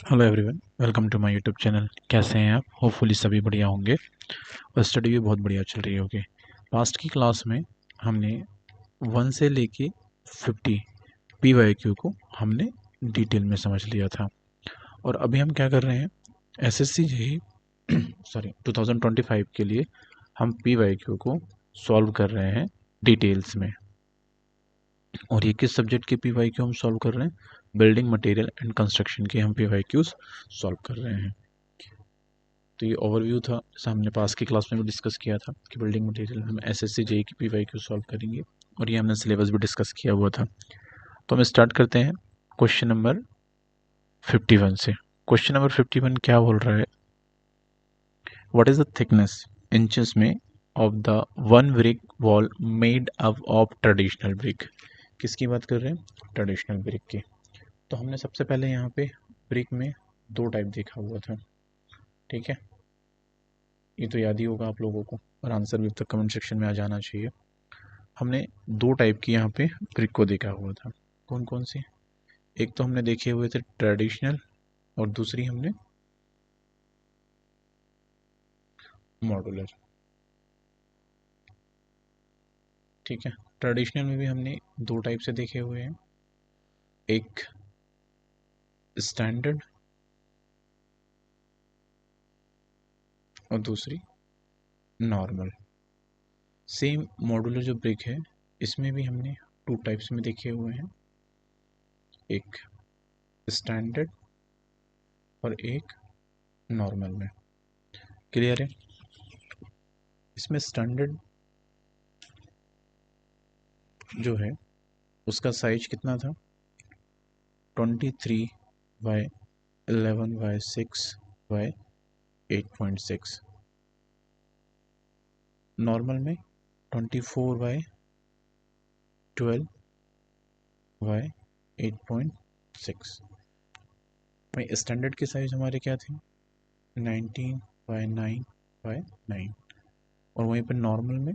Hello everyone, welcome to my YouTube channel. कैसे हैं आप? होपफुली सभी बढ़िया होंगे और स्टडी भी बहुत बढ़िया चल रही होगी। पास्ट की क्लास में हमने 1 से लेके 50 PYQ को हमने डिटेल में समझ लिया था और अभी हम क्या कर रहे हैं, एसएससी जेई 2025 के लिए हम PYQ को सॉल्व कर रहे हैं डिटेल्स में। और ये किस सब्जेक्ट के PYQ हम सॉल्व कर रहे हैं? बिल्डिंग मटेरियल एंड कंस्ट्रक्शन के हम PYQs सॉल्व कर रहे हैं। तो ये ओवरव्यू था, जैसा हमने पास की क्लास में भी डिस्कस किया था कि बिल्डिंग मटेरियल हम एसएससी जेई की PYQ सॉल्व करेंगे और ये हमने सिलेबस भी डिस्कस किया हुआ था। तो हम स्टार्ट करते हैं क्वेश्चन नंबर 51 से। क्वेश्चन नंबर 51 क्या बोल रहा है? What is the thickness inches में of the one brick wall made up of traditional brick? किसकी बात कर रहे हैं? ट्रेडिशनल ब्रिक की। तो हमने सबसे पहले यहाँ पे ब्रिक में दो टाइप देखा हुआ था, ठीक है। ये तो याद ही होगा आप लोगों को और आंसर भी अब तक कमेंट सेक्शन में आ जाना चाहिए। हमने दो टाइप की यहाँ पे ब्रिक को देखा हुआ था। कौन कौन सी? एक तो हमने देखे हुए थे ट्रेडिशनल और दूसरी हमने मॉड्यूलर, ठीक है। ट्रेडिशनल में भी हमने दो टाइप से देखे हुए हैं, एक स्टैंडर्ड और दूसरी नॉर्मल। सेम मॉड्यूलर जो ब्रिक है इसमें भी हमने टू टाइप्स में देखे हुए हैं, एक स्टैंडर्ड और एक नॉर्मल में। क्लियर है? इसमें स्टैंडर्ड जो है उसका साइज कितना था? 23/11/6/8.6। नॉर्मल में 24/12/8.6। वहीं स्टैंडर्ड की साइज हमारे क्या थी? 19/9/9। और वहीं पर नॉर्मल में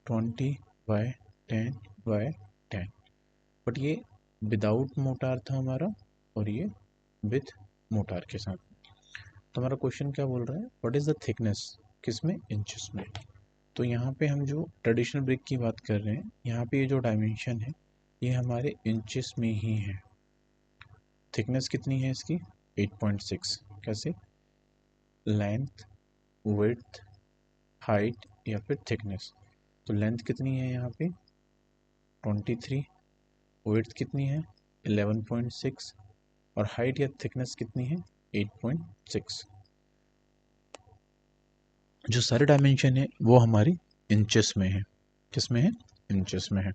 20/10/10। बट ये विदाउट मोटार था हमारा और ये विथ मोटार के साथ। तो हमारा क्वेश्चन क्या बोल रहा है? व्हाट इज द थिकनेस, किसमें? इंचेस में। तो यहाँ पे हम जो ट्रेडिशनल ब्रिक की बात कर रहे हैं, यहाँ पे ये जो डायमेंशन है ये हमारे इंचेस में ही है। थिकनेस कितनी है इसकी? 8.6। कैसे? लेंथ, विड्थ, हाइट या फिर थिकनेस। तो लेंथ कितनी है यहाँ पे? 23। विड्थ कितनी है? 11.6। और हाइट या थिकनेस कितनी है? 8.6। जो सारे डायमेंशन है वो हमारी इंचेस में है। किस में है? इंचेस में है।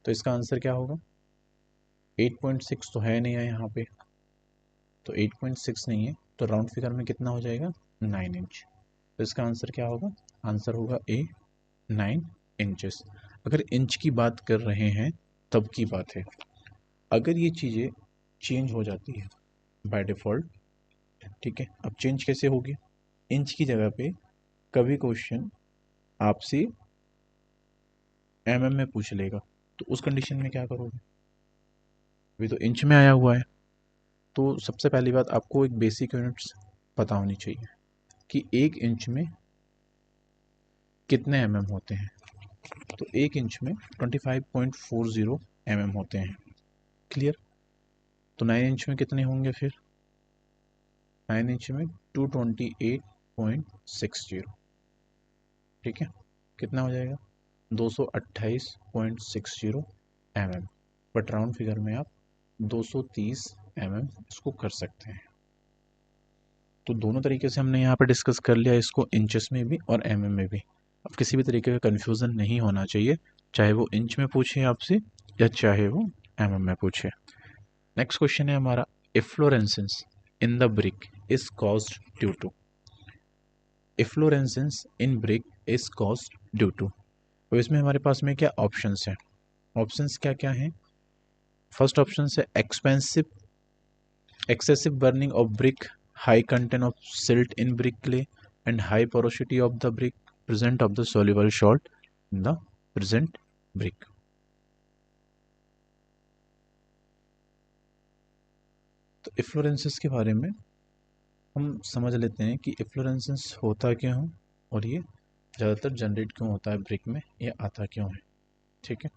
तो इसका आंसर क्या होगा? 8.6 तो है नहीं है यहाँ पे, तो 8.6 नहीं है, तो राउंड फिगर में कितना हो जाएगा? 9 इंच। तो इसका आंसर क्या होगा? आंसर होगा ए, 9 इंचेस। अगर इंच की बात कर रहे हैं तब की बात है। अगर ये चीज़ें चेंज हो जाती है बाय डिफ़ॉल्ट, ठीक है, अब चेंज कैसे होगी? इंच की जगह पे कभी क्वेश्चन आपसे mm में पूछ लेगा, तो उस कंडीशन में क्या करोगे? अभी तो इंच में आया हुआ है। तो सबसे पहली बात, आपको एक बेसिक यूनिट्स पता होनी चाहिए कि एक इंच में कितने होते हैं। तो एक इंच में 25.40 होते हैं। क्लियर? तो 9 इंच में कितने होंगे फिर? 9 इंच में 228.60। ठीक है, कितना हो जाएगा? 228.60 बट राउंड फिगर में आप 230 इसको कर सकते हैं। तो दोनों तरीके से हमने यहाँ पे डिस्कस कर लिया इसको, इंचेस में भी और में भी। अब किसी भी तरीके का कन्फ्यूज़न नहीं होना चाहिए, चाहे वो इंच में पूछे आपसे या चाहे वो में पूछे। नेक्स्ट क्वेश्चन है हमारा, efflorescence in the brick is caused due to. Efflorescence in brick is caused due to. तो इसमें हमारे पास में क्या ऑप्शंस हैं? ऑप्शंस क्या क्या हैं? फर्स्ट ऑप्शन है expensive excessive burning of brick, high content of silt in brick clay, and high porosity of the brick, present of the soluble salt in the present brick. तो efflorescence के बारे में हम समझ लेते हैं कि इफ्लोरेसेंस होता क्यों है और ये ज़्यादातर जनरेट क्यों होता है ब्रिक में, ये आता क्यों है। ठीक है,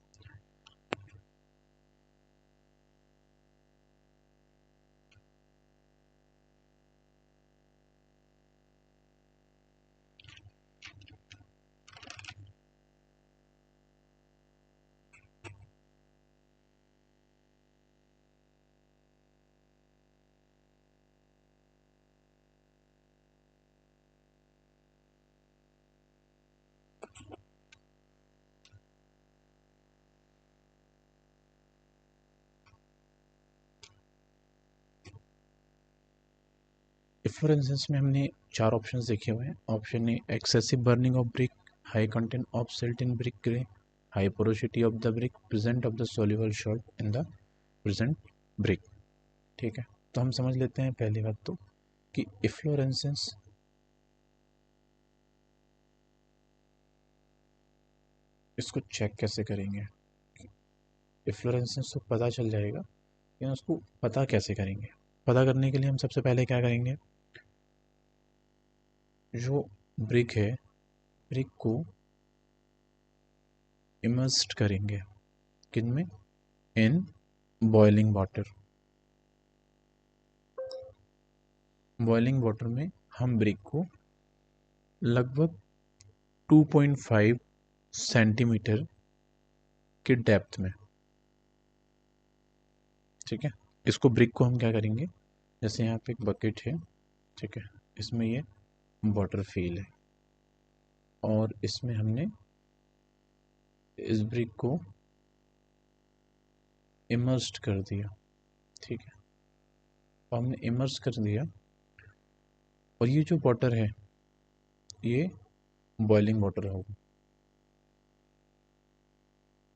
इफ्लोरेसेंस में हमने 4 ऑप्शंस देखे हुए हैं। Option A excessive burning of brick, high content of silt in brick grey, high porosity of the brick, present of the soluble salt in the present brick. ठीक है, तो हम समझ लेते हैं पहली बात तो कि इफ्लोरेसेंस इसको चेक कैसे करेंगे। इफ्लोरेसेंस तो पता चल जाएगा, लेकिन उसको पता कैसे करेंगे। पता करने के लिए हम सबसे पहले क्या करेंगे, जो ब्रिक है, ब्रिक को इमर्स्ड करेंगे किन में, in boiling water. Boiling water में हम ब्रिक को लगभग 2.5 सेंटीमीटर की डेप्थ में, ठीक है, इसको ब्रिक को हम क्या करेंगे, जैसे यहाँ पे एक बकेट है, ठीक है, इसमें ये वाटर फिल है और इसमें हमने इस ब्रिक को इमर्स्ड कर दिया। ठीक है, तो हमने इमर्स कर दिया और ये जो वाटर है ये बॉइलिंग वाटर होगा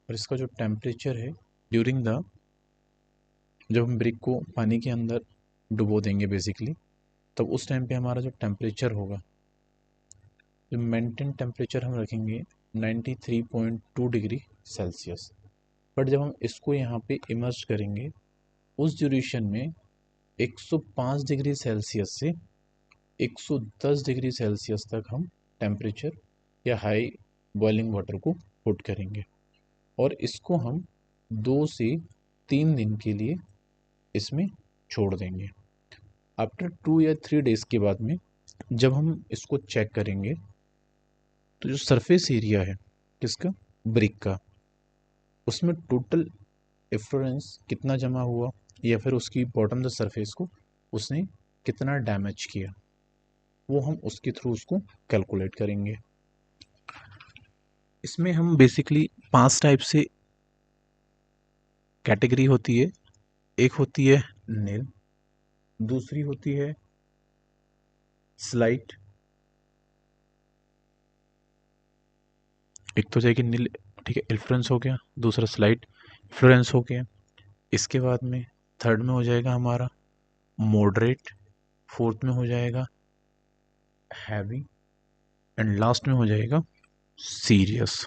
और इसका जो टेम्परेचर है ड्यूरिंग द, जब हम ब्रिक को पानी के अंदर डुबो देंगे बेसिकली, तब उस टाइम पे हमारा जो टेम्परेचर होगा, जो मेंटेन टेम्परेचर हम रखेंगे 93.2 डिग्री सेल्सियस। बट जब हम इसको यहाँ पे इमर्स करेंगे उस ड्यूरेशन में 105 डिग्री सेल्सियस से 110 डिग्री सेल्सियस तक हम टेम्परेचर या हाई बॉइलिंग वाटर को पुट करेंगे और इसको हम 2 से 3 दिन के लिए इसमें छोड़ देंगे। आफ्टर 2 या 3 डेज के बाद में जब हम इसको चेक करेंगे तो जो सरफेस एरिया है किसका, ब्रिक का, उसमें टोटल इफ्लोरेंस कितना जमा हुआ या फिर उसकी बॉटम द सरफेस को उसने कितना डैमेज किया, वो हम उसके थ्रू उसको कैलकुलेट करेंगे। इसमें हम बेसिकली 5 टाइप से कैटेगरी होती है। एक होती है नील, दूसरी होती है स्लाइट, एक तो जाएगी नील, ठीक है, इन्फ्लुएंस हो गया, दूसरा स्लाइट इन्फ्लुएंस हो गया, इसके बाद में थर्ड में हो जाएगा हमारा मॉडरेट, फोर्थ में हो जाएगा हैवी एंड लास्ट में हो जाएगा सीरियस।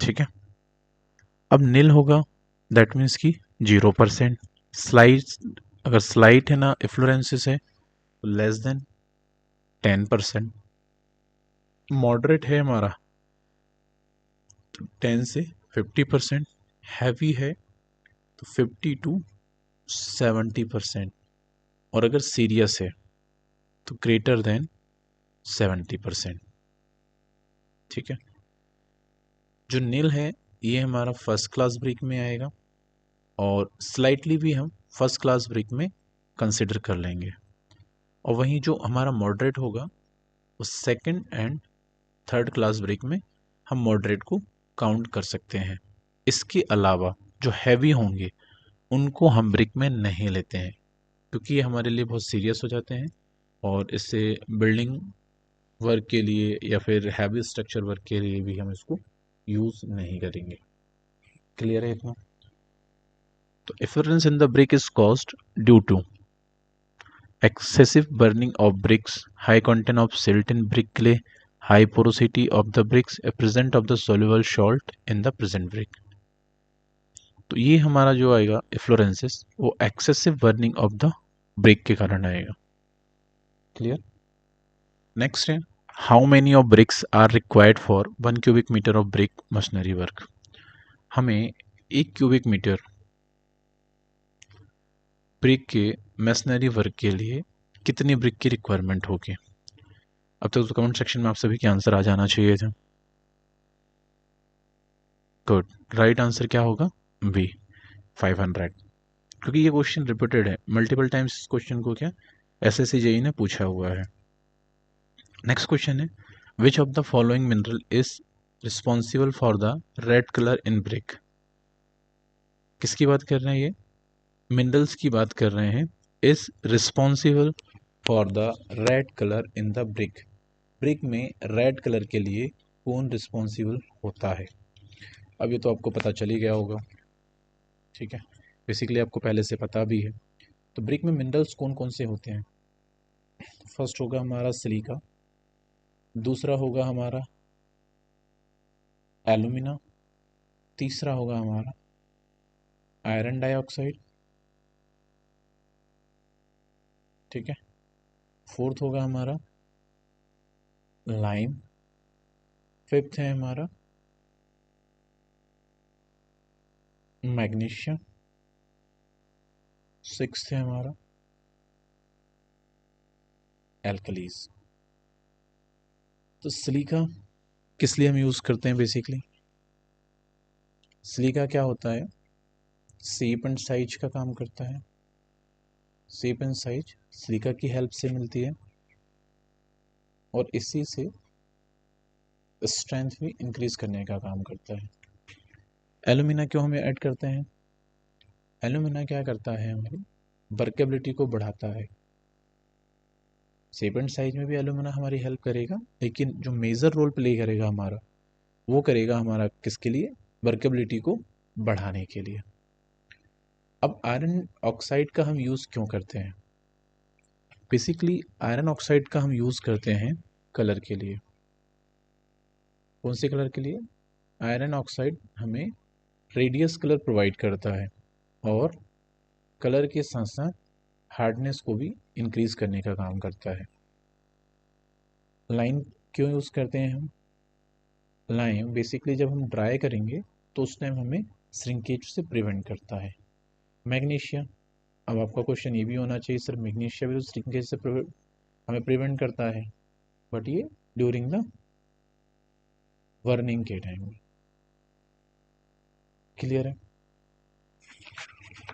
ठीक है, अब नील होगा दैट मीन्स कि 0%, स्लाइट, अगर स्लाइट है ना इफ्लोरेंसिस है तो लेस देन 10%, मॉडरेट है हमारा तो 10 से 50%, हैवी है तो 50 टू 70%, और अगर सीरियस है तो ग्रेटर देन 70%। ठीक है, जो नील है ये हमारा फर्स्ट क्लास ब्रिक में आएगा और स्लाइटली भी हम फर्स्ट क्लास ब्रिक में कंसिडर कर लेंगे, और वहीं जो हमारा मॉडरेट होगा वो second and third class brick में हम मॉडरेट को काउंट कर सकते हैं। इसके अलावा जो हैवी होंगे उनको हम ब्रिक में नहीं लेते हैं क्योंकि ये हमारे लिए बहुत सीरियस हो जाते हैं और इससे बिल्डिंग वर्क के लिए या फिर हैवी स्ट्रक्चर वर्क के लिए भी हम इसको यूज़ नहीं करेंगे। क्लियर है इतना? तो efflorescence in the brick is caused due to excessive burning of bricks, high content of silt in brick clay, high porosity of the bricks, a present of the soluble salt in the present brick. तो ये हमारा जो आएगा efflorescence वो excessive burning of the brick के कारण आएगा। Clear. Next है how many of bricks are required for 1 cubic metre of brick masonry work. हमें 1 क्यूबिक मीटर ब्रिक के मशीनरी वर्क के लिए कितनी ब्रिक की रिक्वायरमेंट होगी। अब तक तो कमेंट सेक्शन में आप सभी के आंसर आ जाना चाहिए था। गुड, राइट आंसर क्या होगा, बी 500, क्योंकि ये क्वेश्चन रिपीटेड है मल्टीपल टाइम्स। इस क्वेश्चन को क्या एसएससी जेई ने पूछा हुआ है। नेक्स्ट क्वेश्चन है विच of the following mineral is responsible for the red colour in brick. किसकी बात कर रहे हैं ये, मिनरल्स की बात कर रहे हैं। Is responsible for the red colour in the brick, brick में रेड कलर के लिए कौन रिस्पॉन्सिबल होता है। अब ये तो आपको पता चल ही गया होगा, ठीक है, बेसिकली आपको पहले से पता भी है। तो ब्रिक में मिनरल्स कौन कौन से होते हैं। फर्स्ट होगा हमारा सिलिका, दूसरा होगा हमारा एल्यूमिना, तीसरा होगा हमारा आयरन डाइऑक्साइड, ठीक है, फोर्थ होगा हमारा लाइम, फिफ्थ है हमारा मैग्नीशियम, सिक्स्थ है हमारा एल्कलीज। तो सिलिका किस लिए हम यूज करते हैं, बेसिकली सिलिका क्या होता है, शेप एंड साइज का काम करता है। शेप एंड साइज सिलिका की हेल्प से मिलती है और इसी से स्ट्रेंथ भी इंक्रीज करने का काम करता है। एल्यूमिना क्यों हमें ऐड करते हैं, एल्यूमिना क्या करता है, हमारी वर्केबिलिटी को बढ़ाता है। शेप एंड साइज में भी एल्यूमिना हमारी हेल्प करेगा, लेकिन जो मेजर रोल प्ले करेगा हमारा, वो करेगा हमारा किसके लिए, वर्केबिलिटी को बढ़ाने के लिए। अब आयरन ऑक्साइड का हम यूज क्यों करते हैं, बेसिकली आयरन ऑक्साइड का हम यूज करते हैं कलर के लिए। कौन से कलर के लिए, आयरन ऑक्साइड हमें रेडियस कलर प्रोवाइड करता है और कलर के साथ साथ हार्डनेस को भी इंक्रीज करने का काम करता है। लाइन क्यों यूज करते हैं हम, लाइन बेसिकली जब हम ड्राई करेंगे तो उस टाइम हमें श्रिंकेज से प्रिवेंट करता है। मैग्नीशियम, अब आपका क्वेश्चन ये भी होना चाहिए सर मैग्नीशियम भी तो श्रिंकेज से हमें प्रिवेंट करता है, बट ये ड्यूरिंग द बर्निंग के टाइम में। क्लियर है।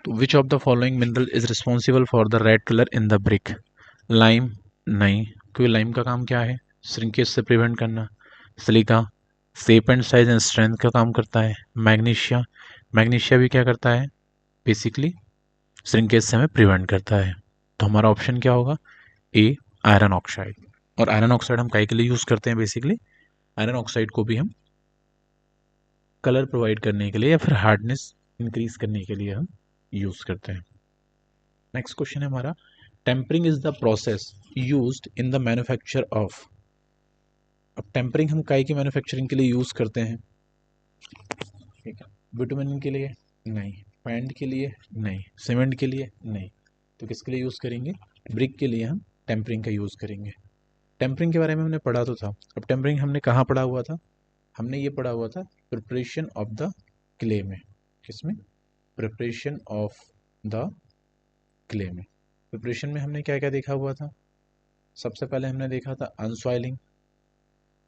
तो which of the following mineral is responsible for the red colour in the brick. Lime नहीं, क्योंकि लाइम का काम क्या है, श्रिंकेज से प्रिवेंट करना। Silica shape and size and strength का काम करता है। मैग्नीशिया, मैग्नीशिया भी क्या करता है, बेसिकली श्रिंकेज से हमें प्रिवेंट करता है। तो हमारा ऑप्शन क्या होगा, ए आयरन ऑक्साइड। और आयरन ऑक्साइड हम काय के लिए यूज करते हैं, बेसिकली आयरन ऑक्साइड को भी हम कलर प्रोवाइड करने के लिए या फिर हार्डनेस इंक्रीज करने के लिए हम यूज करते हैं। नेक्स्ट क्वेश्चन है हमारा tempering is the process used in the manufacture of. अब टेम्परिंग हम काय की मैन्युफैक्चरिंग के लिए यूज करते हैं, ठीक है, विटामिन के लिए नहीं, पेंट के लिए नहीं, सीमेंट के लिए नहीं, तो किसके लिए यूज करेंगे, ब्रिक के लिए हम टेम्परिंग का यूज करेंगे। टेम्परिंग के बारे में हमने पढ़ा तो था। अब टेम्परिंग हमने कहाँ पढ़ा हुआ था, हमने ये पढ़ा हुआ था प्रिपरेशन ऑफ द क्ले में। किसमें, प्रिपरेशन ऑफ द क्ले में। प्रिपरेशन में हमने क्या क्या देखा हुआ था, सबसे पहले हमने देखा था अनसॉइलिंग,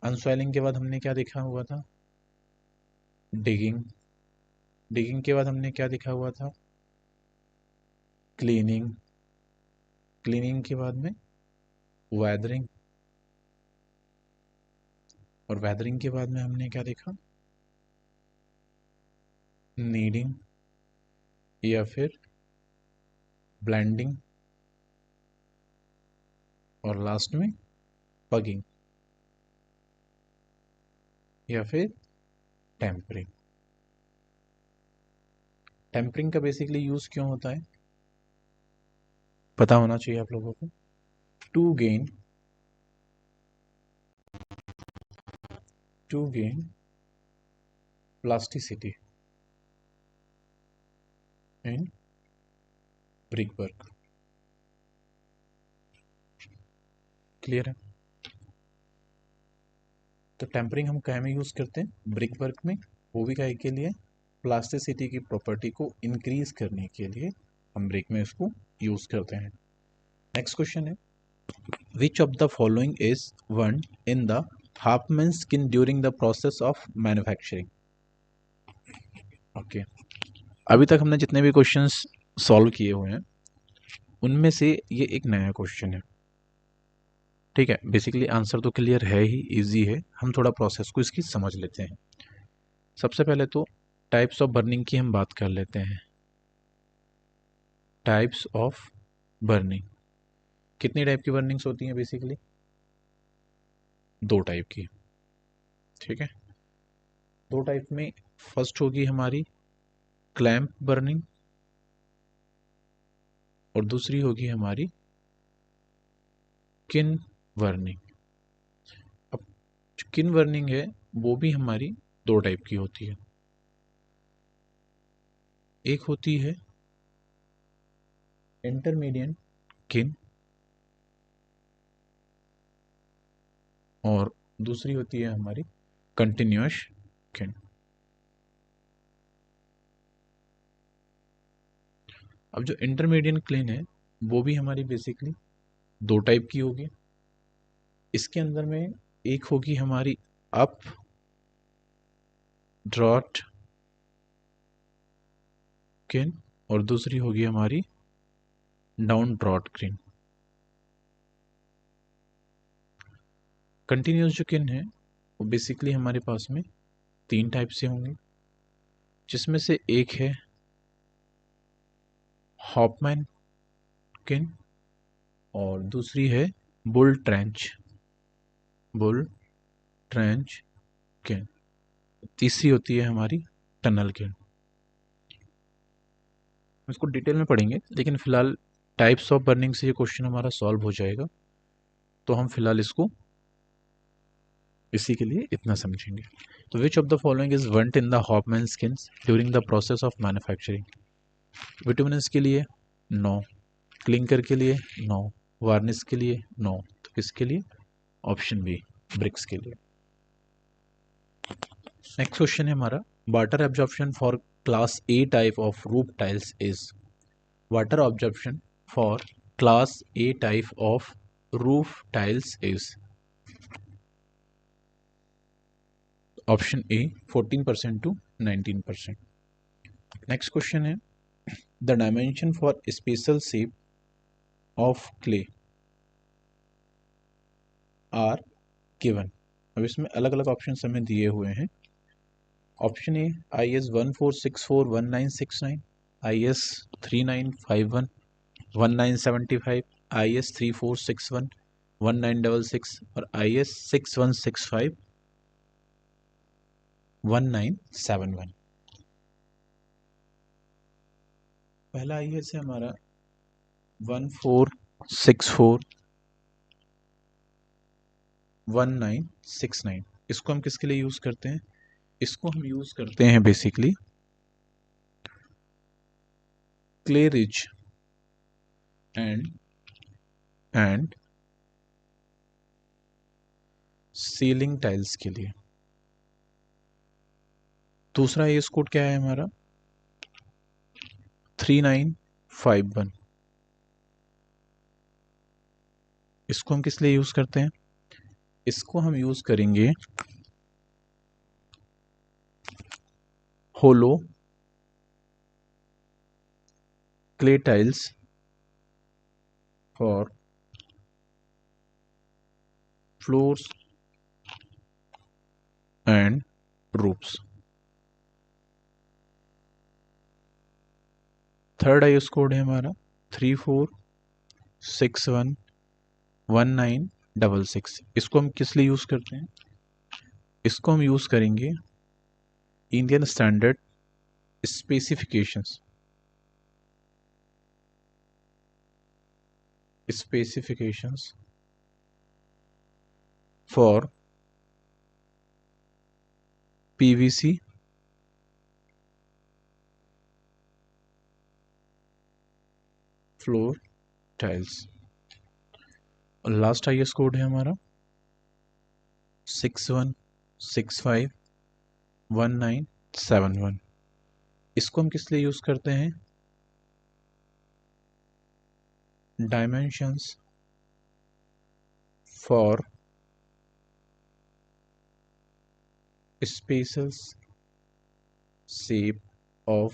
अनसॉइलिंग के बाद हमने क्या देखा हुआ था, डिगिंग, डिगिंग के बाद हमने क्या देखा हुआ था, क्लीनिंग, क्लीनिंग के बाद में वेदरिंग, और वेदरिंग के बाद में हमने क्या देखा, नीडिंग या फिर ब्लेंडिंग, और लास्ट में पगिंग या फिर टेम्परिंग। टेम्परिंग का बेसिकली यूज क्यों होता है, पता होना चाहिए आप लोगों को, to gain plasticity, in brick work. Clear है? तो टेम्परिंग हम क्या में यूज़ करते हैं? ब्रिक वर्क में। वो भी क्या के लिए? प्लास्टिसिटी की प्रॉपर्टी को इंक्रीज करने के लिए हम ब्रिक में इसको यूज़ करते हैं। नेक्स्ट क्वेश्चन है, विच of the following is one in the Hopman skin during the process of manufacturing? Okay, अभी तक हमने जितने भी क्वेश्चंस सॉल्व किए हुए हैं उनमें से ये एक नया क्वेश्चन है। ठीक है, बेसिकली आंसर तो क्लियर है ही, इजी है, हम थोड़ा प्रोसेस को इसकी समझ लेते हैं। सबसे पहले तो टाइप्स ऑफ बर्निंग की हम बात कर लेते हैं। टाइप्स ऑफ बर्निंग, कितनी टाइप की बर्निंग्स होती हैं? बेसिकली 2 टाइप की। ठीक है, 2 टाइप में फर्स्ट होगी हमारी क्लैंप बर्निंग और दूसरी होगी हमारी किन बर्निंग। अब किन बर्निंग है वो भी हमारी 2 टाइप की होती है। एक होती है इंटरमीडिएट किन और दूसरी होती है हमारी कंटिन्यूअस किन। अब जो इंटरमीडिएट क्लीन है वो भी हमारी बेसिकली 2 टाइप की होगी। इसके अंदर में एक होगी हमारी अप ड्रॉट किन और दूसरी होगी हमारी डाउन ड्रॉट किन। कंटिन्यूअस जो किन है वो बेसिकली हमारे पास में 3 टाइप से होंगे, जिसमें से एक है हॉपमैन किन और दूसरी है बुल ट्रेंच किन। तीसरी होती है हमारी टनल किन। इसको डिटेल में पढ़ेंगे, लेकिन फिलहाल टाइप्स ऑफ बर्निंग से ये क्वेश्चन हमारा सॉल्व हो जाएगा, तो हम फिलहाल इसको इसी के लिए इतना समझेंगे। तो which of the following is burnt in the Hoffmann kilns during the process of manufacturing? Vitamins के लिए नो, क्लिंकर के लिए नो, वार्निश के लिए नो, तो किसके लिए? ऑप्शन बी, ब्रिक्स के लिए। नेक्स्ट क्वेश्चन है हमारा, water absorption for class A type of roof tiles is? Water absorption for class A type of roof tiles is? Option A 14% to 19%। Next question है, the dimension for special shape of clay are given. अब इसमें अलग अलग option हमें दिए हुए हैं। Option A IS 14641969, IS 3951 1975, IS 3461 1966 और IS 6165 1971। पहला IS है हमारा 14641969। इसको हम किसके लिए यूज करते हैं? इसको हम यूज करते हैं basically clay ridge and ceiling tiles के लिए। दूसरा ये कोड क्या है हमारा 3951। इसको हम किस लिए यूज करते हैं? इसको हम यूज करेंगे hollow clay tiles for floors and roofs. Third IS code है हमारा 34611966। इसको हम किस लिए यूज करते हैं? इसको हम यूज करेंगे Indian standard specifications for PVC floor tiles. और लास्ट IS कोड है हमारा 61651971। इसको हम किस लिए यूज करते हैं? Dimensions for spaces shape of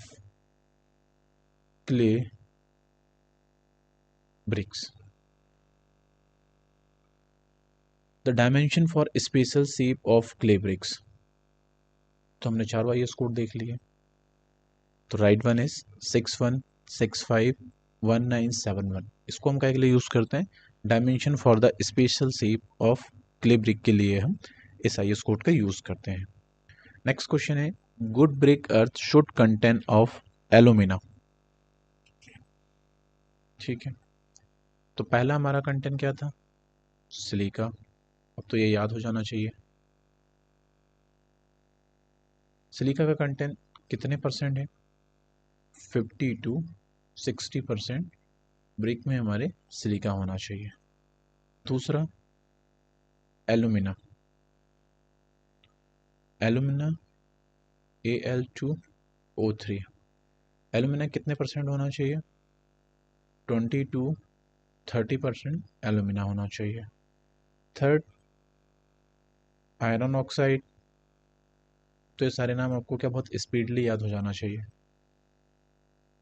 clay bricks. The dimension for spatial shape of clay bricks. तो हमने चारों IS कोड देख लिए। तो राइट वन इज 61651971। इसको हम क्या के लिए यूज करते हैं? Dimension for the special shape of clay brick के लिए हम इस IS कोड का यूज करते हैं। नेक्स्ट क्वेश्चन है good brick earth should contain of alumina. ठीक है, तो पहला हमारा कंटेंट क्या था? सिलिका। अब तो ये याद हो जाना चाहिए। सिलिका का कंटेंट कितने परसेंट है? 50 to 60% ब्रिक में हमारे सिलिका होना चाहिए। दूसरा एलुमिना। Alumina Al2O3। एलुमिना कितने परसेंट होना चाहिए? 20 to 30% एलुमिना होना चाहिए। Third iron oxide. तो ये सारे नाम आपको क्या बहुत स्पीडली याद हो जाना चाहिए,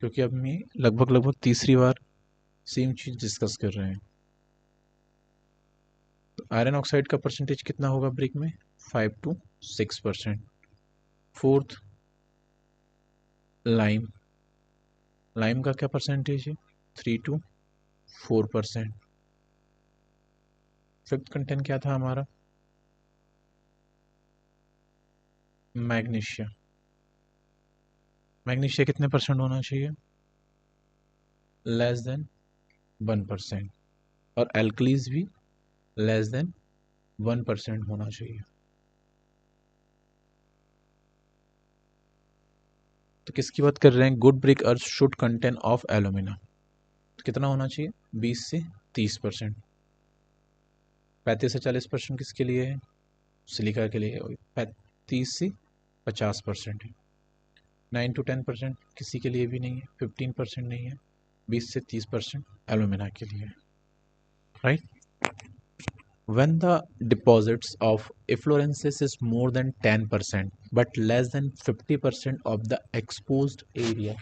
क्योंकि अब मैं लगभग तीसरी बार सेम चीज डिस्कस कर रहे हैं। तो आयरन ऑक्साइड का परसेंटेज कितना होगा ब्रिक में? 5 to 6%। Fourth lime. लाइम का क्या परसेंटेज है? 3 to 4%। फिफ्थ कंटेंट क्या था हमारा? मैग्नीशिया। मैग्नीशिया कितने परसेंट होना चाहिए? Less than 1%। और एल्कलीज भी लेस देन 1% होना चाहिए। तो किसकी बात कर रहे हैं? Good brick earth should contain of alumina. तो कितना होना चाहिए? 20 से 30%। 35 से 40% किसके लिए है? सिलिका के लिए। 30 से 50% है। 9 to 10% किसी के लिए भी नहीं है। 15% नहीं है। 20 से 30% एलुमिना के लिए, right. When the deposits of efflorescences is more than 10% but less than 50% of the exposed area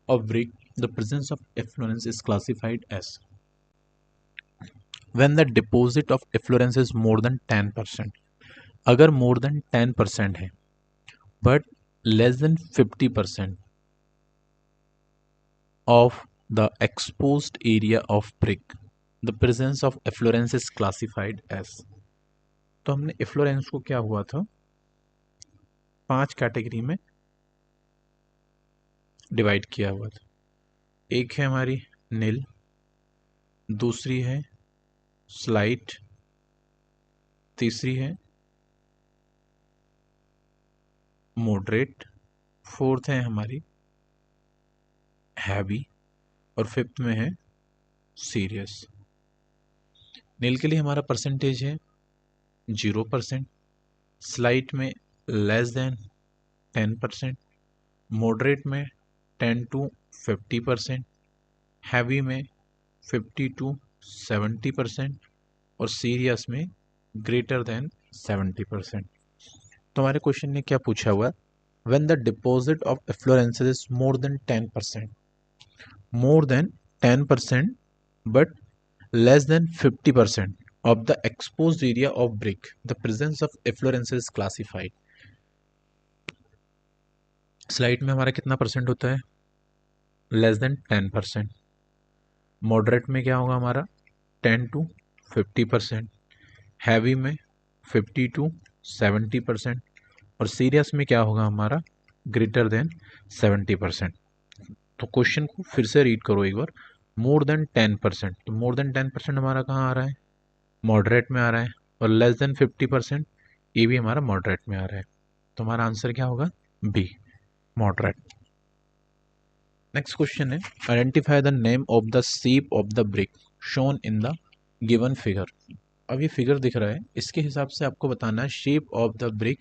of brick, the presence of efflorescence is classified as. When the deposit of efflorescence is more than 10%, अगर more than 10% है but less than 50% of the exposed area of brick, the presence of efflorescence is classified as. तो हमने efflorescence को क्या हुआ था? 5 category में divide किया हुआ था। एक है हमारी नील, दूसरी है स्लाइट, तीसरी है मॉडरेट, फोर्थ है हमारी हैवी, और फिफ्थ में है सीरियस। नील के लिए हमारा परसेंटेज है 0%, स्लाइट में लेस देन 10%, मॉडरेट में 10 to 50%, हैवी में 50 to 70% और सीरियस में ग्रेटर देन 70%। तो हमारे क्वेश्चन ने क्या पूछा हुआ है? When the deposit of efflorescence is more than 10% but less than 50% of the exposed area of brick, the presence of efflorescence is classified. Slide में हमारा कितना परसेंट होता है? Less than 10%। मॉडरेट में क्या होगा हमारा? 10 to 50%, हैवी में 50 to 70% और सीरियस में क्या होगा हमारा? Greater than 70%। तो क्वेश्चन को फिर से रीड करो एक बार। मोर देन 10%, तो मोर देन 10% हमारा कहाँ आ रहा है? मॉडरेट में आ रहा है। और लेस देन 50% ये भी हमारा मॉडरेट में आ रहा है। तो हमारा आंसर क्या होगा? B, moderate. नेक्स्ट क्वेश्चन है, identify the name of the shape of the brick shown in the given figure. अब ये फिगर दिख रहा है, इसके हिसाब से आपको बताना है शेप ऑफ द ब्रिक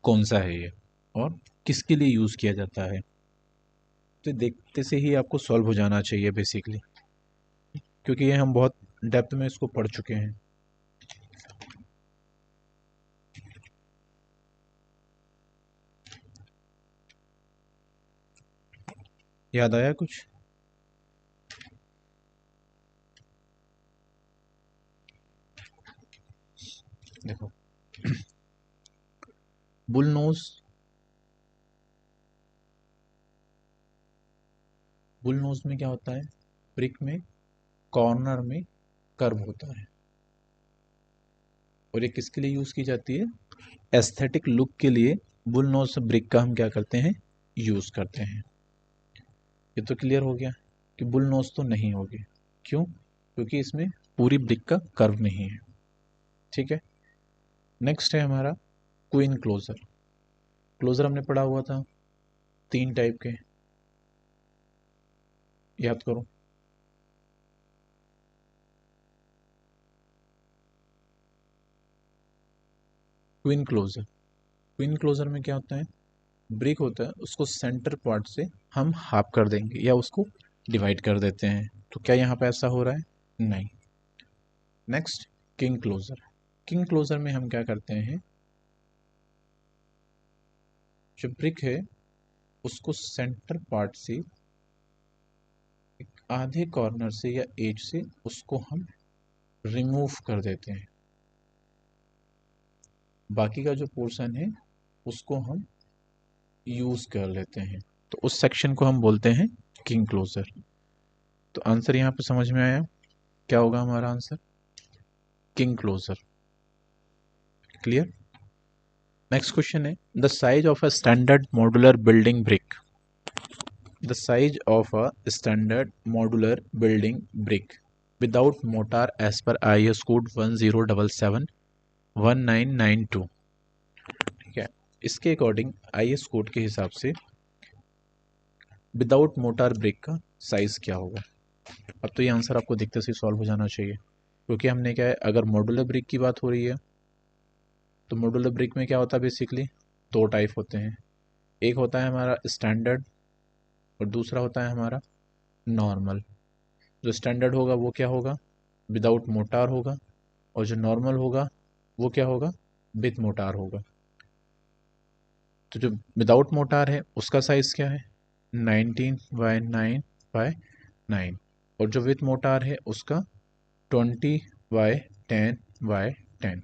कौन सा है ये और किसके लिए यूज किया जाता है। तो देखते से ही आपको सॉल्व हो जाना चाहिए बेसिकली, क्योंकि ये हम बहुत डेप्थ में इसको पढ़ चुके हैं। याद आया कुछ? देखो, बुल नोज, बुल नोज में क्या होता है, ब्रिक में कॉर्नर में कर्व होता है और ये किसके लिए यूज की जाती है, एस्थेटिक लुक के लिए बुल नोज ब्रिक का हम क्या करते हैं, यूज करते हैं। ये तो क्लियर हो गया कि बुल नोज तो नहीं होगी, क्यों, क्योंकि इसमें पूरी ब्रिक का कर्व नहीं है। ठीक है, नेक्स्ट है हमारा क्वीन क्लोजर। क्लोजर हमने पढ़ा हुआ था 3 टाइप के, याद करो। क्वीन क्लोजर, क्वीन क्लोजर में क्या होता है, ब्रिक होता है, उसको सेंटर पार्ट से हम हाफ कर देंगे या उसको डिवाइड कर देते हैं। तो क्या यहाँ पे ऐसा हो रहा है, नहीं। Next king closer, king closer में हम क्या करते हैं, जो ब्रिक है उसको सेंटर पार्ट से एक आधे कॉर्नर से या एज से उसको हम रिमूव कर देते हैं, बाकी का जो पोर्शन है उसको हम यूज कर लेते हैं, तो उस सेक्शन को हम बोलते हैं किंग क्लोजर। तो आंसर यहाँ पे समझ में आया, क्या होगा हमारा answer, king closer. Clear. Next question है, the size of a standard modular building brick, the size of a standard modular building brick without mortar as per IS code 10771992। ठीक है, इसके अकॉर्डिंग IS कोड के हिसाब से without motor brick का size क्या होगा। अब तो ये आंसर आपको देखते से सॉल्व हो जाना चाहिए, क्योंकि हमने क्या है, अगर मॉड्यूलर ब्रिक की बात हो रही है तो मॉड्यूलर ब्रिक में क्या होता है, बेसिकली 2 टाइप होते हैं। एक होता है हमारा स्टैंडर्ड और दूसरा होता है हमारा नॉर्मल। जो स्टैंडर्ड होगा वो क्या होगा, विदाउट मोटार होगा, और जो नॉर्मल होगा वो क्या होगा, विथ मोटार होगा। तो जो विदाउट मोटार है उसका साइज क्या है, 19/9/9, और जो विथ मोटार है उसका 20/10/10।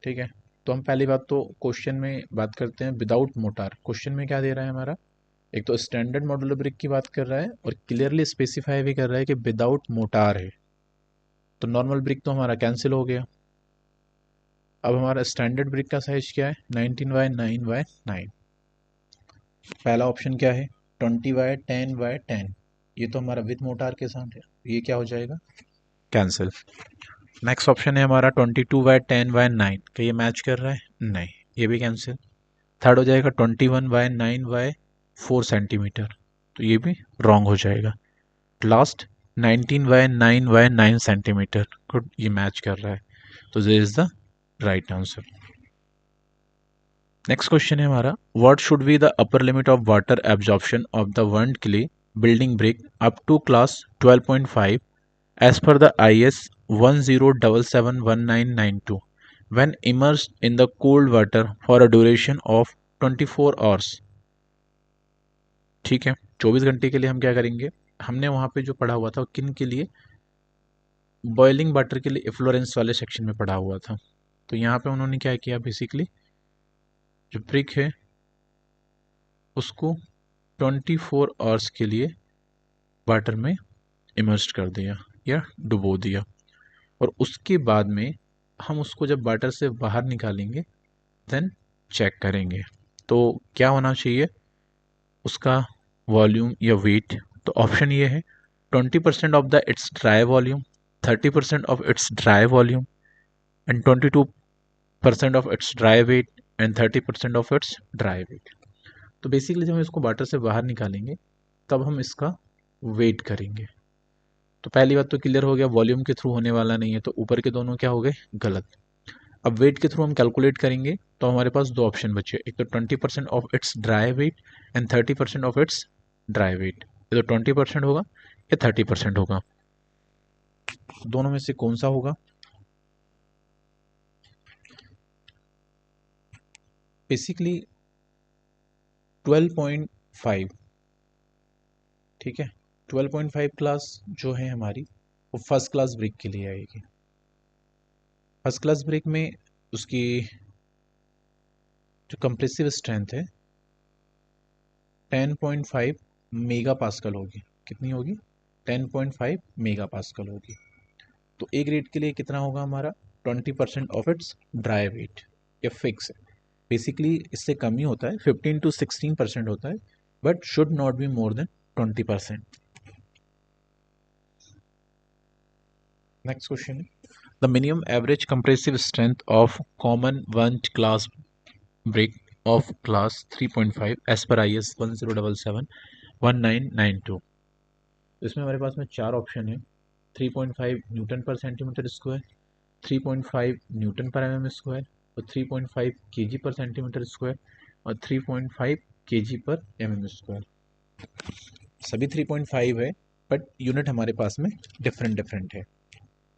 ठीक है, तो हम पहली बात तो क्वेश्चन में बात करते हैं विदाउट मोटार। क्वेश्चन में क्या दे रहा है हमारा, एक तो स्टैंडर्ड मॉड्यूलर ब्रिक की बात कर रहा है और क्लियरली स्पेसिफाई भी कर रहा है कि विदाउट मोटार है। तो नॉर्मल ब्रिक तो हमारा कैंसिल हो गया। अब हमारा स्टैंडर्ड ब्रिक का साइज क्या है, 19/9/9। पहला ऑप्शन क्या है, 20/10/10, ये तो हमारा विथ मोटार के साथ है, ये क्या हो जाएगा, कैंसिल। नेक्स्ट ऑप्शन है हमारा 22/10/9, क्या ये मैच कर रहा है, नहीं, ये भी कैंसिल। थर्ड हो जाएगा 21/9/4 सेंटीमीटर, तो ये भी रॉन्ग हो जाएगा। लास्ट 19/9/9 सेंटीमीटर, गुड, ये मैच कर रहा है, तो this is the right answer. Next question है हमारा, what should be the upper limit of water absorption of the world clay building brick up to class 12.5 as per the IS 10771992 when immersed in the cold water for a duration of 24 hours। ठीक है, 24 घंटे के लिए हम क्या करेंगे, हमने वहाँ पे जो पढ़ा हुआ था किन के लिए, बॉइलिंग वाटर के लिए इफ्लोरेंस वाले सेक्शन में पढ़ा हुआ था। तो यहाँ पे उन्होंने क्या किया, बेसिकली जो ब्रिक है उसको 24 आवर्स के लिए वाटर में इमर्स्ड कर दिया या डुबो दिया, और उसके बाद में हम उसको जब वाटर से बाहर निकालेंगे देन चेक करेंगे। तो क्या होना चाहिए उसका वॉल्यूम या वेट, तो ऑप्शन ये है 20% of the its dry volume, 30% of its dry volume, and 22% of its dry weight, and 30% of its dry weight. तो बेसिकली जब हम इसको वाटर से बाहर निकालेंगे तब हम इसका वेट करेंगे। तो पहली बात तो क्लियर हो गया, वॉल्यूम के थ्रू होने वाला नहीं है, तो ऊपर के दोनों क्या हो गए, गलत। अब वेट के थ्रू हम कैलकुलेट करेंगे तो हमारे पास दो ऑप्शन बचे, एक तो 20% of its dry weight and 30% of its dry weight. ये तो 20% होगा या 30% होगा, दोनों में से कौन सा होगा? बेसिकली 12.5, ठीक है। 12.5 क्लास जो है हमारी, वो फर्स्ट क्लास ब्रिक के लिए आएगी। फर्स्ट क्लास ब्रिक में उसकी जो कंप्रेसिव स्ट्रेंथ है 10.5 मेगा पास्कल होगी। कितनी होगी? 10.5 मेगा पास्कल होगी। तो ए ग्रेड के लिए कितना होगा हमारा? 20% ऑफ इट्स ड्राई वेट, या फिक्स है। बेसिकली इससे कम ही होता है, 15 to 16% होता है, but should not be more than 20%। Next question, the minimum average compressive strength of common bunch class brick of class 3.5 as per IS 1077-1992। इसमें हमारे पास में चार ऑप्शन है, 3.5 न्यूटन पर centimetre square, 3.5 newton per M M square, और 3.5 KG पर centimetre square, और 3.5 KG पर एम एम स्क्वायर। सभी 3.5 है, बट यूनिट हमारे पास में डिफरेंट डिफरेंट है।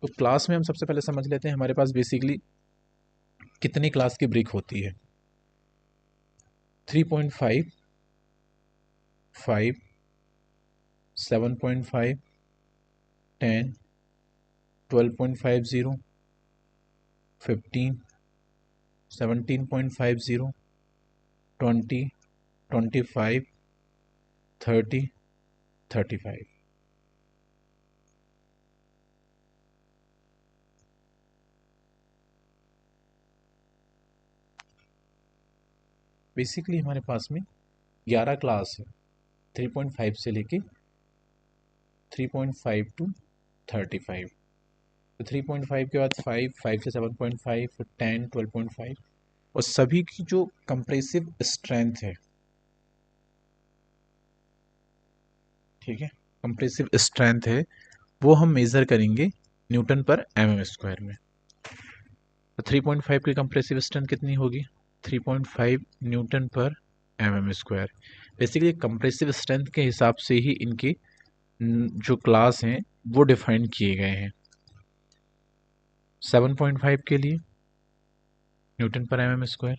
तो क्लास में हम सबसे पहले समझ लेते हैं हमारे पास बेसिकली कितनी क्लास की ब्रिक होती है। 3.5, 5, 7.5, 10, 12.50, 15, 17.50, 20, 25, 30, 35। बेसिकली हमारे पास में 11 क्लास है, 3.5 से लेके 3.5 टू 35। तो 3.5 के बाद 5, 5 से 7.5, फिर 10, 12.5, और सभी की जो कंप्रेसिव स्ट्रेंथ है, ठीक है, कंप्रेसिव स्ट्रेंथ है, वो हम मेजर करेंगे Newton per M M square में। तो 3.5 की कंप्रेसिव स्ट्रेंथ कितनी होगी? 3.5 newton per M M square. Basically compressive strength के हिसाब से ही इनकी जो क्लास हैं वो डिफाइन किए गए हैं। 7.5 के लिए Newton per M M square,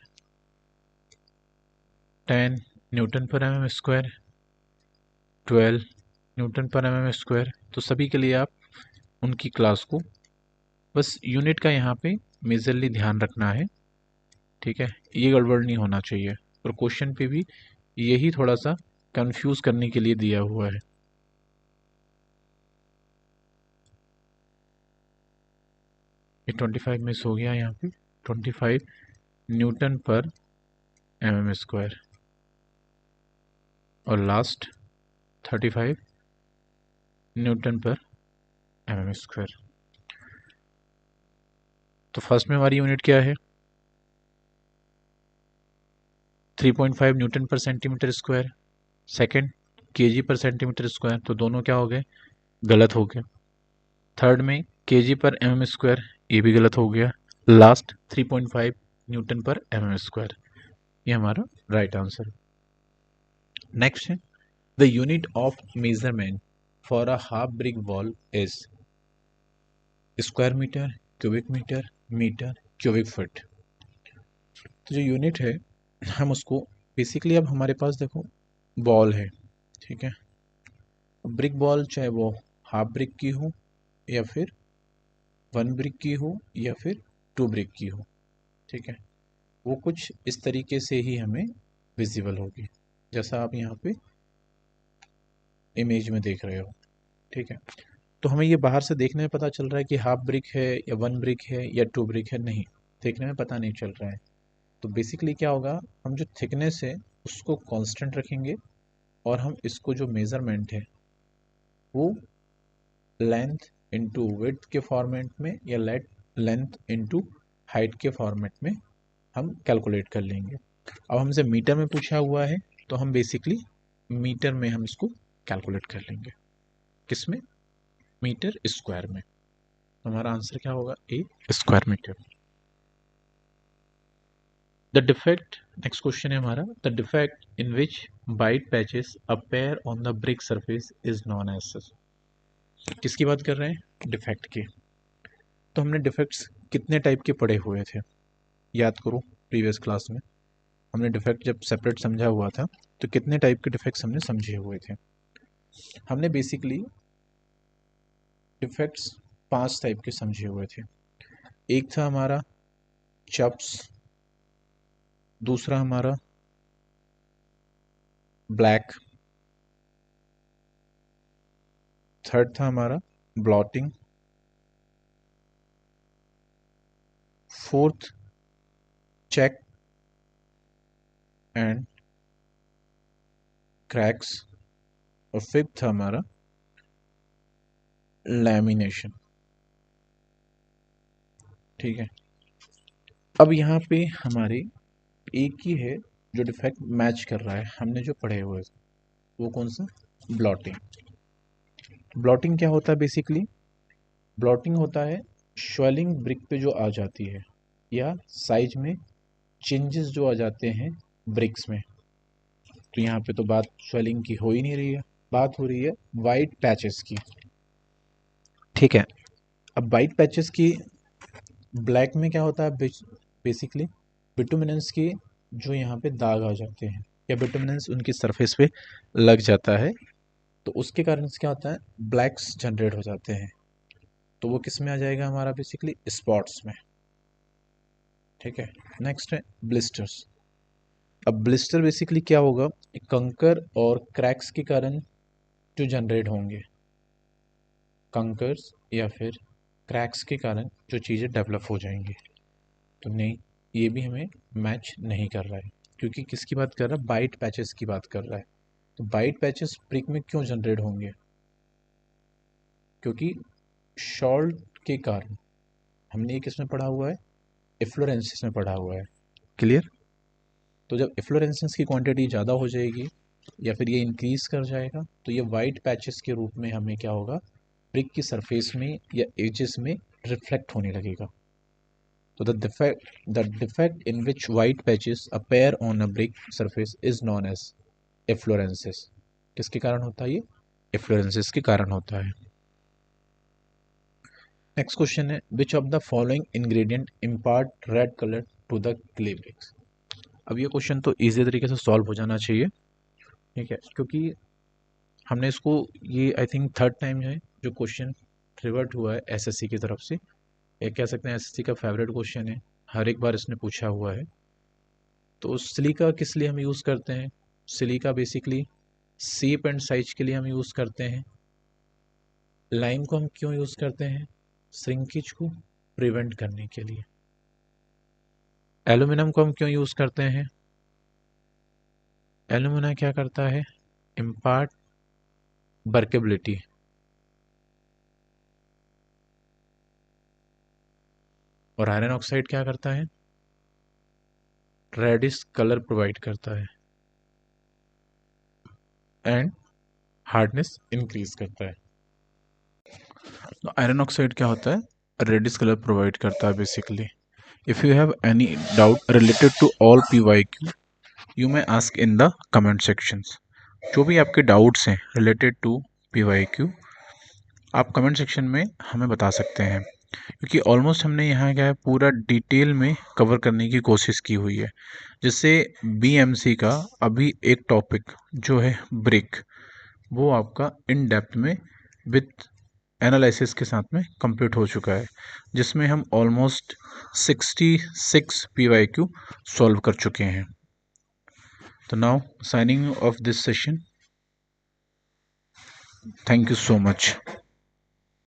10 Newton per M M square, 12 Newton per M M square. तो सभी के लिए आप उनकी क्लास को, बस यूनिट का यहाँ पे मेजरली ध्यान रखना है, ठीक है, ये गड़बड़ नहीं होना चाहिए। और क्वेश्चन पे भी यही थोड़ा सा कंफ्यूज करने के लिए दिया हुआ है। ये 25 मिस हो गया यहाँ पे, 25 Newton per M M square, और last 35 Newton per M M square. तो फर्स्ट में हमारी यूनिट क्या है? 3.5 न्यूटन पर सेंटीमीटर स्क्वायर, सेकंड केजी पर सेंटीमीटर स्क्वायर, तो दोनों क्या हो गए, गलत हो गए। थर्ड में केजी पर एम एम स्क्वायर, ये भी गलत हो गया। Last 3.5 newton per M M square, ये हमारा राइट आंसर। नेक्स्ट है, the unit of measurement for a half brick wall is square metre, cubic metre, metre, cubic foot. तो जो यूनिट है हम उसको बेसिकली, अब हमारे पास देखो बॉल है, ठीक है, ब्रिक बॉल चाहे वो हाफ ब्रिक की हो, या फिर 1 ब्रिक की हो, या फिर 2 ब्रिक की हो, ठीक है, वो कुछ इस तरीके से ही हमें विजिबल होगी, जैसा आप यहाँ पे इमेज में देख रहे हो, ठीक है। तो हमें ये बाहर से देखने में पता चल रहा है कि हाफ ब्रिक है या 1 ब्रिक है या 2 ब्रिक है, नहीं, देखने में पता नहीं चल रहा है। तो बेसिकली क्या होगा, हम जो थिकनेस है उसको कांस्टेंट रखेंगे, और हम इसको जो मेजरमेंट है वो लेंथ इनटू विड्थ के फॉर्मेट में, या लेंथ इनटू हाइट के फॉर्मेट में हम कैलकुलेट कर लेंगे। अब हमसे मीटर में पूछा हुआ है, तो हम बेसिकली मीटर में हम इसको कैलकुलेट कर लेंगे। किसमें? मीटर स्क्वायर में। हमारा आंसर क्या होगा? A square metre. The defect, next question है हमारा, the defect in which white patches appear on the brick surface is known as such. किसकी बात कर रहे हैं? डिफेक्ट की। तो हमने डिफेक्ट्स कितने टाइप के पढ़े हुए थे? याद करो, प्रीवियस क्लास में हमने डिफेक्ट जब सेपरेट समझा हुआ था तो कितने टाइप के डिफेक्ट्स हमने समझे हुए थे? हमने बेसिकली डिफेक्ट्स 5 टाइप के समझे हुए थे। एक था हमारा चप्स, दूसरा हमारा ब्लैक, थर्ड था हमारा blotting, fourth check and cracks, और फिफ्थ था हमारा लैमिनेशन। ठीक है, अब यहाँ पे हमारे एक ही है जो डिफेक्ट मैच कर रहा है हमने जो पढ़े हुए, वो कौन सा? ब्लॉटिंग। ब्लॉटिंग क्या होता है बेसिकली? ब्लॉटिंग होता है स्वेलिंग ब्रिक पे जो आ जाती है, या साइज में चेंजेस जो आ जाते हैं ब्रिक्स में। तो यहाँ पे तो बात स्वेलिंग की हो ही नहीं रही है, बात हो रही है वाइट पैचेस की। ठीक है, अब वाइट पैचेस की ब्लैक में क्या होता है? बेसिकली बिटुमिनेंस की जो यहाँ पे दाग आ जाते हैं, या बिटुमिनेंस उनकी सरफेस पे लग जाता है, तो उसके कारण से क्या होता है? ब्लैक्स जनरेट हो जाते हैं। तो वो किस में आ जाएगा हमारा? बेसिकली स्पॉट्स में। ठीक है, नेक्स्ट है ब्लिस्टर्स। अब ब्लिस्टर बेसिकली क्या होगा? कंकर और क्रैक्स के कारण जो जनरेट होंगे, कंकर्स या फिर क्रैक्स के कारण जो चीज़ें डेवलप हो जाएंगी। तो नहीं, ये भी हमें मैच नहीं कर रहा है, क्योंकि किसकी बात कर रहा है? बाइट पैचेस की बात कर रहा है। तो बाइट पैचेस ब्रिक में क्यों जनरेट होंगे? क्योंकि शॉल्ट के कारण। हमने ये किसमें पढ़ा हुआ है? इफ्लोरेंसेस में पढ़ा हुआ है। क्लियर? तो जब इफ्लोरेंसेस की क्वांटिटी ज़्यादा हो जाएगी या फिर ये इंक्रीज कर जाएगा, तो ये वाइट पैचेस के रूप में हमें क्या होगा? ब्रिक की सरफेस में या एजेस में रिफ्लेक्ट होने लगेगा। तो the defect in which white patches appear on a brick surface is known as efflorescence। किसके कारण होता है ये? efflorescence के कारण होता है। नेक्स्ट क्वेश्चन है, which of the following ingredient impart red color to the clay bricks। अब ये क्वेश्चन तो इजी तरीके से सॉल्व हो जाना चाहिए। ठीक है, क्योंकि हमने इसको, ये आई थिंक थर्ड टाइम है जो क्वेश्चन रिवर्ट हुआ है एसएससी की तरफ से। ये कह सकते हैं एसएससी का फेवरेट क्वेश्चन है, हर एक बार इसने पूछा हुआ है। तो सिलिका किस लिए हम यूज़ करते हैं? Silica basically shape and size के लिए हम यूज़ करते हैं। लाइम को हम क्यों यूज़ करते हैं? श्रिंकेज को प्रिवेंट करने के लिए। एल्यूमिनियम को हम क्यों यूज़ करते हैं? एल्यूमिना क्या करता है? Impart workability. और आयरन ऑक्साइड क्या करता है? रेडिश कलर प्रोवाइड करता है एंड हार्डनेस इंक्रीज करता है। तो आयरन ऑक्साइड क्या होता है? रेडिश कलर प्रोवाइड करता है basically. If you have any doubt related to all PYQ, you may ask in the comment sections. जो भी आपके डाउट्स हैं रिलेटेड टू PYQ, आप कमेंट सेक्शन में हमें बता सकते हैं, क्योंकि ऑलमोस्ट हमने यहाँ क्या है पूरा डिटेल में कवर करने की कोशिश की हुई है, जिससे BMC का अभी एक टॉपिक जो है ब्रिक, वो आपका इन डेप्थ में विथ एनालिसिस के साथ में कंप्लीट हो चुका है, जिसमें हम ऑलमोस्ट 66 PYQ सॉल्व कर चुके हैं। तो now signing off this session, thank you so much.